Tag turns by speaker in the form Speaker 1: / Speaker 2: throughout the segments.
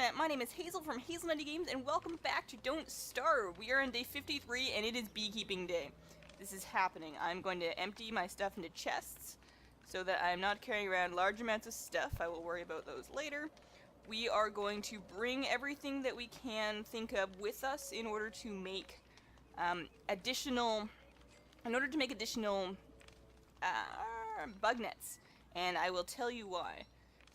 Speaker 1: internet, my name is Hazel from Hazel Games, and welcome back to Don't Starve. We are on day 53, and it is beekeeping day. This is happening. I'm going to empty my stuff into chests, so that I'm not carrying around large amounts of stuff. I will worry about those later. We are going to bring everything that we can think of with us in order to make additional bug nets, and I will tell you why.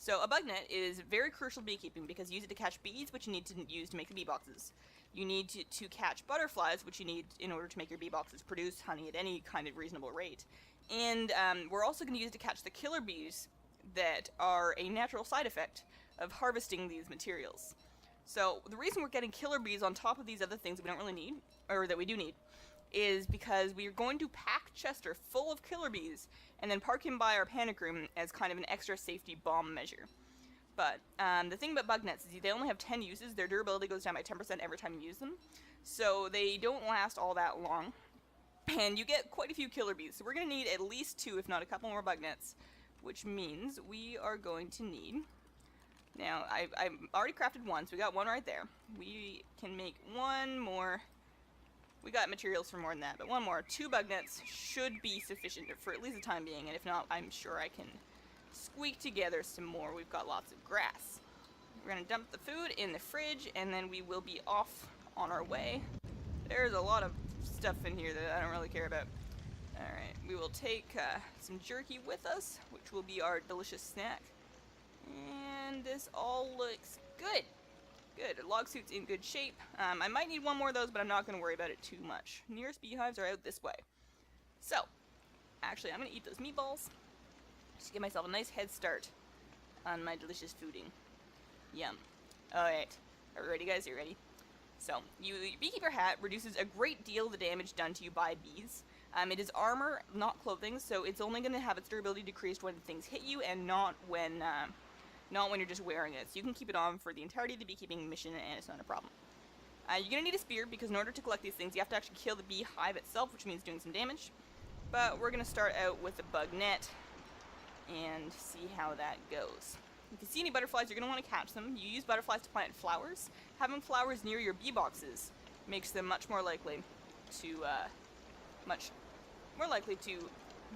Speaker 1: So a bug net is very crucial beekeeping because you use it to catch bees, which you need to use to make the bee boxes. You need to catch butterflies, which you need in order to make your bee boxes produce honey at any kind of reasonable rate. And we're also going to use it to catch the killer bees that are a natural side effect of harvesting these materials. So the reason we're getting killer bees on top of these other things that we don't really need, or that we do need, is because we are going to pack Chester full of killer bees and then park him by our panic room as kind of an extra safety bomb measure. But the thing about bug nets is they only have 10 uses. Their durability goes down by 10% every time you use them, so they don't last all that long, and you get quite a few killer bees. So we're going to need at least 2, if not a couple more bug nets, which means we are going to need... Now, I've already crafted one, so we got one right there. We can make one more... We got materials for more than that, but one more. 2 bug nets should be sufficient for at least the time being, and if not, I'm sure I can squeak together some more. We've got lots of grass. We're going to dump the food in the fridge, and then we will be off on our way. There's a lot of stuff in here that I don't really care about. Alright, we will take some jerky with us, which will be our delicious snack. And this all looks good. Good. Log suit's in good shape. I might need one more of those, but I'm not going to worry about it too much. Nearest beehives are out this way. So, actually, I'm going to eat those meatballs just to give myself a nice head start on my delicious fooding. Yum. Alright. Are we ready, guys? Are you ready? So, your beekeeper hat reduces a great deal of the damage done to you by bees. It is armor, not clothing, so it's only going to have its durability decreased when things hit you and not when you're just wearing it. So you can keep it on for the entirety of the beekeeping mission, and it's not a problem. You're going to need a spear, because in order to collect these things, you have to actually kill the beehive itself, which means doing some damage. But we're going to start out with a bug net, and see how that goes. If you see any butterflies, you're going to want to catch them. You use butterflies to plant flowers. Having flowers near your bee boxes makes them much more likely to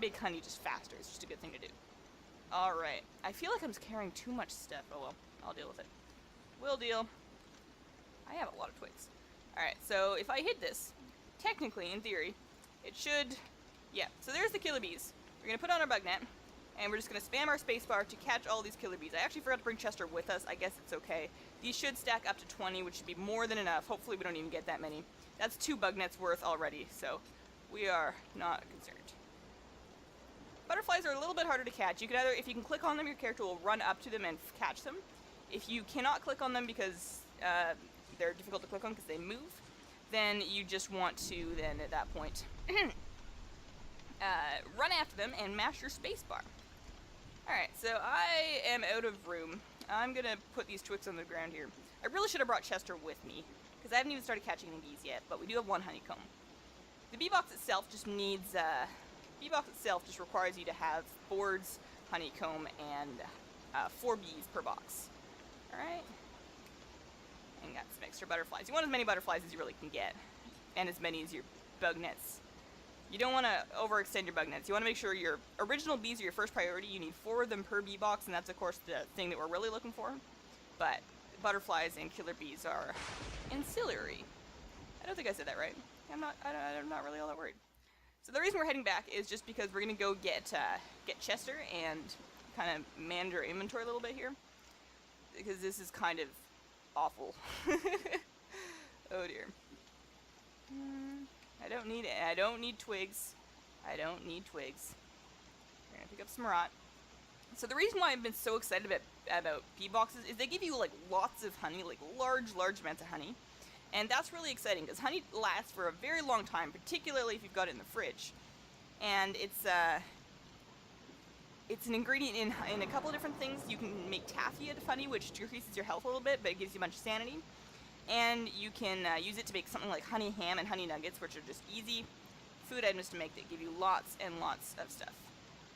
Speaker 1: make honey just faster. It's just a good thing to do. Alright, I feel like I'm just carrying too much stuff. Oh well, I'll deal with it. Will deal. I have a lot of twigs. Alright, so if I hit this, technically, in theory, it should... Yeah, so there's the killer bees. We're going to put on our bug net, and we're just going to spam our spacebar to catch all these killer bees. I actually forgot to bring Chester with us. I guess it's okay. These should stack up to 20, which should be more than enough. Hopefully we don't even get that many. That's 2 bug nets worth already, so we are not concerned. Butterflies are a little bit harder to catch. You can either, if you can click on them, your character will run up to them and catch them. If you cannot click on them because they're difficult to click on because they move, then you just want to, then at that point, run after them and mash your spacebar. Alright, so I am out of room. I'm going to put these twigs on the ground here. I really should have brought Chester with me, because I haven't even started catching any bees yet, but we do have 1 honeycomb. The bee box itself just needs... Bee box itself just requires you to have boards, honeycomb, and 4 bees per box. Alright? And got some extra butterflies. You want as many butterflies as you really can get, and as many as your bug nets. You don't want to overextend your bug nets. You want to make sure your original bees are your first priority. You need 4 of them per bee box, and that's of course the thing that we're really looking for. But butterflies and killer bees are ancillary. I don't think I said that right. I'm not really all that worried. So the reason we're heading back is just because we're going to go get Chester and kind of manage our inventory a little bit here. Because this is kind of awful. Oh dear. I don't need twigs. I don't need twigs. We're going to pick up some rot. So the reason why I've been so excited about bee boxes is they give you like lots of honey, like large amounts of honey. And that's really exciting, because honey lasts for a very long time, particularly if you've got it in the fridge. And it's an ingredient in a couple of different things. You can make taffy out of honey, which decreases your health a little bit, but it gives you a bunch of sanity. And you can use it to make something like honey ham and honey nuggets, which are just easy food items to make that give you lots and lots of stuff.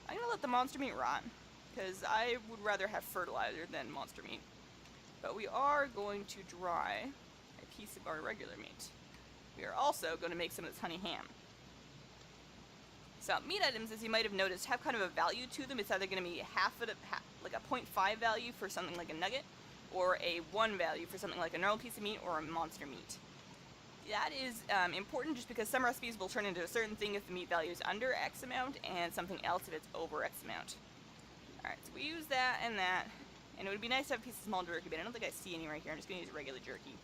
Speaker 1: I'm going to let the monster meat rot, because I would rather have fertilizer than monster meat. But we are going to dry a piece of our regular meat. We are also going to make some of this honey ham. So meat items, as you might have noticed, have kind of a value to them. It's either going to be like a 0.5 value for something like a nugget, or a 1 value for something like a normal piece of meat or a monster meat. That is important just because some recipes will turn into a certain thing if the meat value is under X amount, and something else if it's over X amount. Alright, so we use that, and it would be nice to have a piece of small jerky, but I don't think I see any right here. I'm just going to use regular jerky.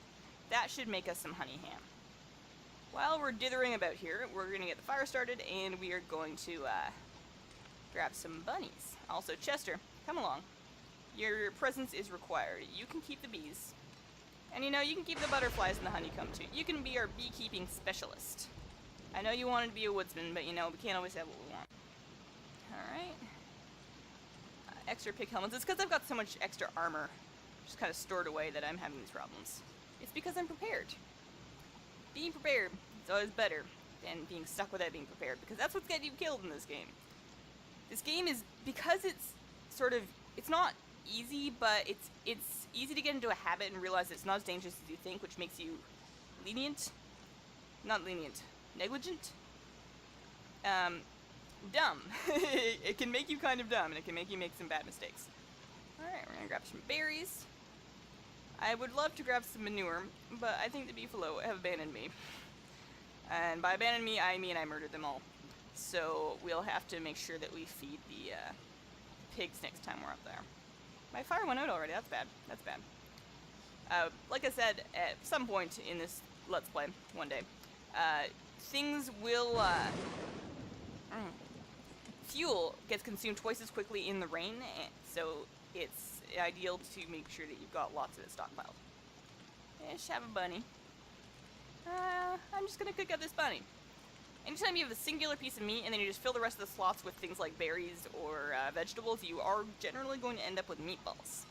Speaker 1: That should make us some honey ham. While we're dithering about here, we're going to get the fire started, and we are going to grab some bunnies. Also, Chester, come along. Your presence is required. You can keep the bees. And you know, you can keep the butterflies and the honeycomb too. You can be our beekeeping specialist. I know you wanted to be a woodsman, but you know, we can't always have what we want. Alright. Extra pig helmets. It's because I've got so much extra armor just kind of stored away that I'm having these problems. It's because I'm prepared. Being prepared is always better than being stuck without being prepared, because that's what's getting you killed in this game. This game is, because it's sort of, it's not easy, but it's easy to get into a habit and realize it's not as dangerous as you think, which makes you lenient. Not lenient. Negligent? Dumb. It can make you kind of dumb, and it can make you make some bad mistakes. Alright, we're gonna grab some berries. I would love to grab some manure, but I think the beefalo have abandoned me. And by abandoned me, I mean I murdered them all. So we'll have to make sure that we feed the pigs next time we're up there. My fire went out already. That's bad. That's bad. Like I said, at some point in this Let's Play, one day, things will... fuel gets consumed twice as quickly in the rain, so it's ideal to make sure that you've got lots of it stockpiled. Ish, have a bunny. I'm just gonna cook up this bunny. Anytime you have a singular piece of meat and then you just fill the rest of the slots with things like berries or vegetables, you are generally going to end up with meatballs.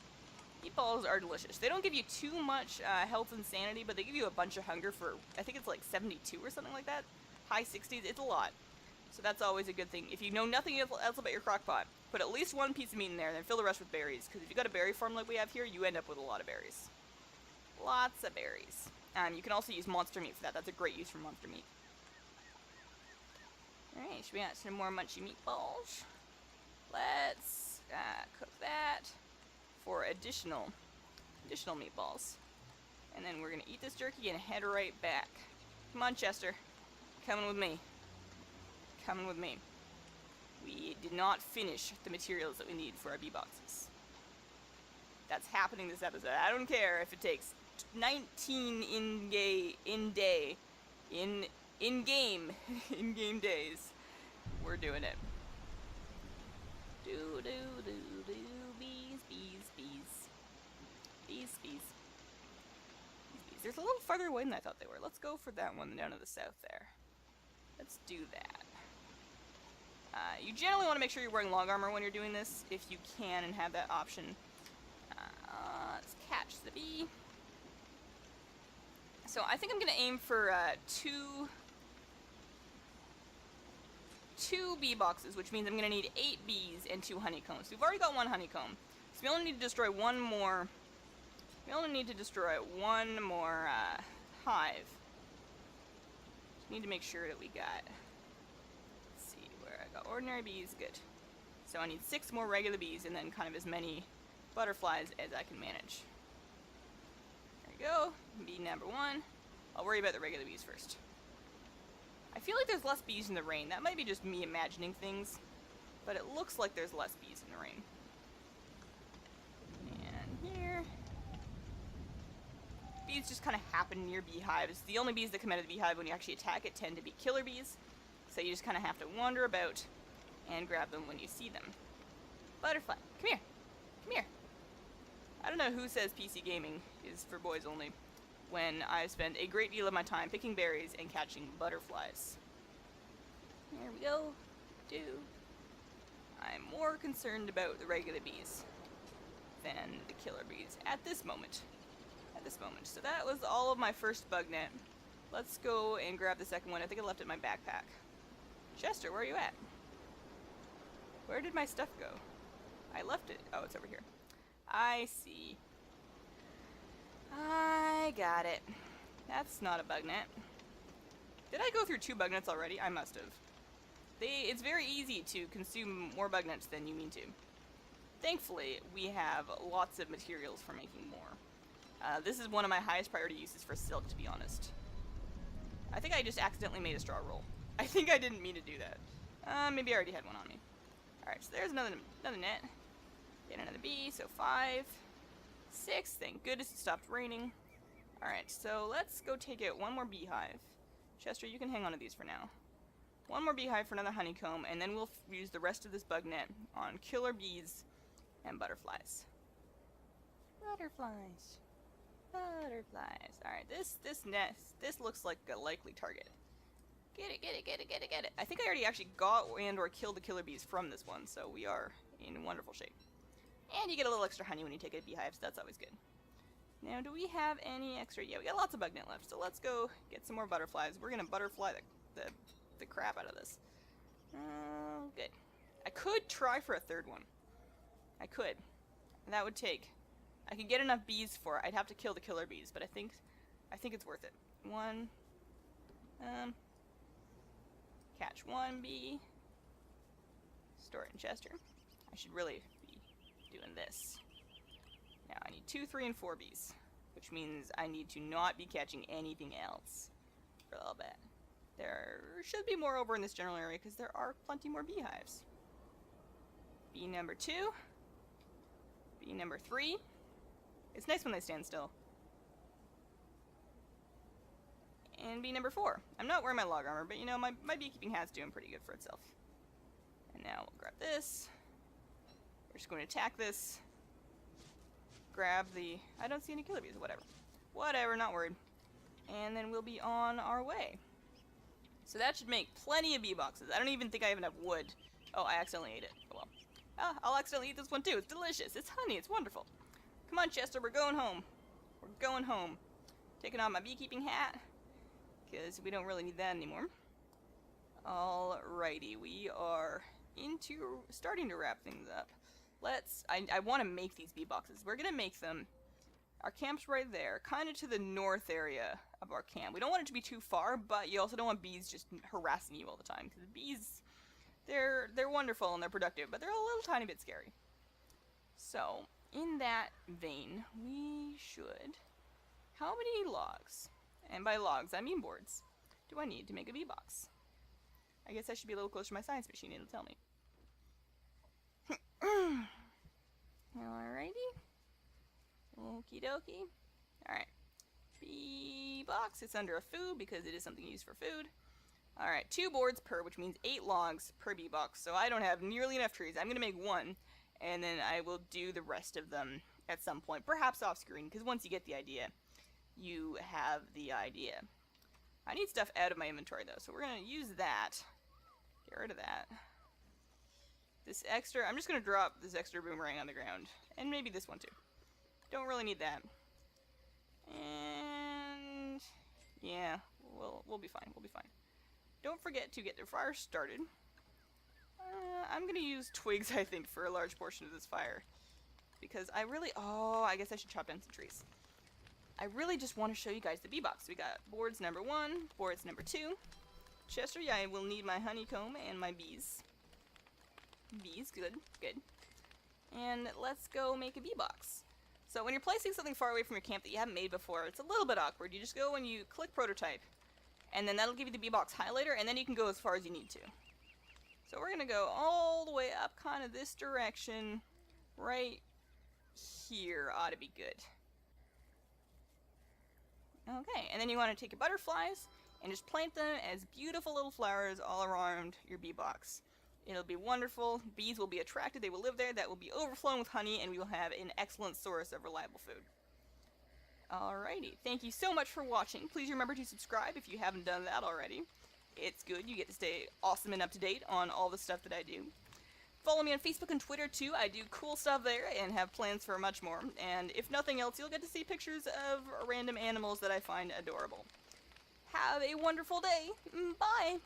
Speaker 1: Meatballs are delicious. They don't give you too much health and sanity, but they give you a bunch of hunger for, I think it's like 72 or something like that. High 60s, it's a lot. So that's always a good thing. If you know nothing else about your crock pot, put at least one piece of meat in there, then fill the rest with berries. Because if you've got a berry farm like we have here, you end up with a lot of berries. Lots of berries. You can also use monster meat for that. That's a great use for monster meat. Alright, should we add some more munchy meatballs? Let's cook that for additional meatballs. And then we're going to eat this jerky and head right back. Come on, Chester. Coming with me. Coming with me. We did not finish the materials that we need for our bee boxes. That's happening this episode. I don't care if it takes 19 in-game days. We're doing it. Do bees, bees, bees. Bees, bees. Bees. There's a little farther away than I thought they were. Let's go for that one down to the south there. Let's do that. You generally want to make sure you're wearing long armor when you're doing this, if you can and have that option. Let's catch the bee. So I think I'm going to aim for two bee boxes, which means I'm going to need 8 bees and 2 honeycombs. We've already got 1 honeycomb, so we only need to destroy one more. We only need to destroy one more hive. Just need to make sure that we got. Let's see where I got ordinary bees. Good. So I need 6 more regular bees and then kind of as many butterflies as I can manage. There we go. Bee number 1. I'll worry about the regular bees first. I feel like there's less bees in the rain. That might be just me imagining things, but it looks like there's less bees in the rain. And here. Bees just kind of happen near beehives. The only bees that come out of the beehive when you actually attack it tend to be killer bees, so you just kind of have to wander about and grab them when you see them. Butterfly, come here. Come here. I don't know who says PC gaming is for boys only, when I spend a great deal of my time picking berries and catching butterflies. There we go. I'm more concerned about the regular bees than the killer bees at this moment. So that was all of my first bug net. Let's go and grab the second one. I think I left it in my backpack. Chester, where are you at? Where did my stuff go? I left it. Oh, it's over here. I see. I got it. That's not a bug net. Did I go through 2 bug nets already? I must have. It's very easy to consume more bug nets than you mean to. Thankfully, we have lots of materials for making more. This is one of my highest priority uses for silk, to be honest. I think I just accidentally made a straw roll. I think I didn't mean to do that. Maybe I already had one on me. Alright, so there's another net. Get another bee, so 5. 6, thank goodness it stopped raining. Alright, so let's go take out one more beehive. Chester, you can hang on to these for now. One more beehive for another honeycomb, and then we'll use the rest of this bug net on killer bees and butterflies. Butterflies. Butterflies. Alright, this nest, this looks like a likely target. Get it, get it, get it, get it, get it. I think I already actually got and or killed the killer bees from this one, so we are in wonderful shape. And you get a little extra honey when you take a beehive, so that's always good. Now, do we have any extra? Yeah, we got lots of bug net left, so let's go get some more butterflies. We're gonna butterfly the crap out of this. Good. I could try for a third one. I could. That would take. I could get enough bees for it. I'd have to kill the killer bees, but I think it's worth it. One. Catch one bee. Store it in Chester. I should really be doing this. Now I need 2, 3, and 4 bees, which means I need to not be catching anything else for a little bit. There should be more over in this general area because there are plenty more beehives. Bee number 2. Bee number 3. It's nice when they stand still. And bee number 4. I'm not wearing my log armor, but you know, my beekeeping hat's doing pretty good for itself. And now we'll grab this. We're just going to attack this. Grab the... I don't see any killer bees, whatever. Whatever, not worried. And then we'll be on our way. So that should make plenty of bee boxes. I don't even think I have enough wood. Oh, I accidentally ate it. Oh well. Ah, I'll accidentally eat this one too. It's delicious. It's honey. It's wonderful. Come on, Chester. We're going home. We're going home. Taking off my beekeeping hat, because we don't really need that anymore. Alrighty. We are starting to wrap things up. I want to make these bee boxes. We're going to make them. Our camp's right there, kind of to the north area of our camp. We don't want it to be too far, but you also don't want bees just harassing you all the time. Because bees, they're wonderful and they're productive, but they're a little tiny bit scary. So, in that vein, we should... How many logs, and by logs I mean boards, do I need to make a bee box? I guess I should be a little closer to my science machine, it'll tell me. Alrighty. Okie dokie. Alright. Bee box. It's under a food because it is something used for food. Alright, 2 boards per, which means 8 logs per bee box. So I don't have nearly enough trees. I'm going to make 1, and then I will do the rest of them at some point. Perhaps off screen, because once you get the idea, you have the idea. I need stuff out of my inventory, though, so we're going to use that. Get rid of that. This extra, I'm just going to drop this extra boomerang on the ground. And maybe this one, too. Don't really need that. And yeah, we'll be fine. We'll be fine. Don't forget to get the fire started. I'm gonna use twigs, I think, for a large portion of this fire, because I really... Oh, I guess I should chop down some trees. I really just want to show you guys the bee box. We got boards number 1, boards number 2. Chester, yeah, I will need my honeycomb and my bees. Bees, good, good. And let's go make a bee box. So when you're placing something far away from your camp that you haven't made before, it's a little bit awkward. You just go and you click prototype, and then that'll give you the bee box highlighter, and then you can go as far as you need to. So we're going to go all the way up kind of this direction. Right here ought to be good. Okay, and then you want to take your butterflies and just plant them as beautiful little flowers all around your bee box. It'll be wonderful. Bees will be attracted. They will live there. That will be overflowing with honey, and we will have an excellent source of reliable food. Alrighty. Thank you so much for watching. Please remember to subscribe if you haven't done that already. It's good. You get to stay awesome and up to date on all the stuff that I do. Follow me on Facebook and Twitter, too. I do cool stuff there and have plans for much more. And if nothing else, you'll get to see pictures of random animals that I find adorable. Have a wonderful day. Bye!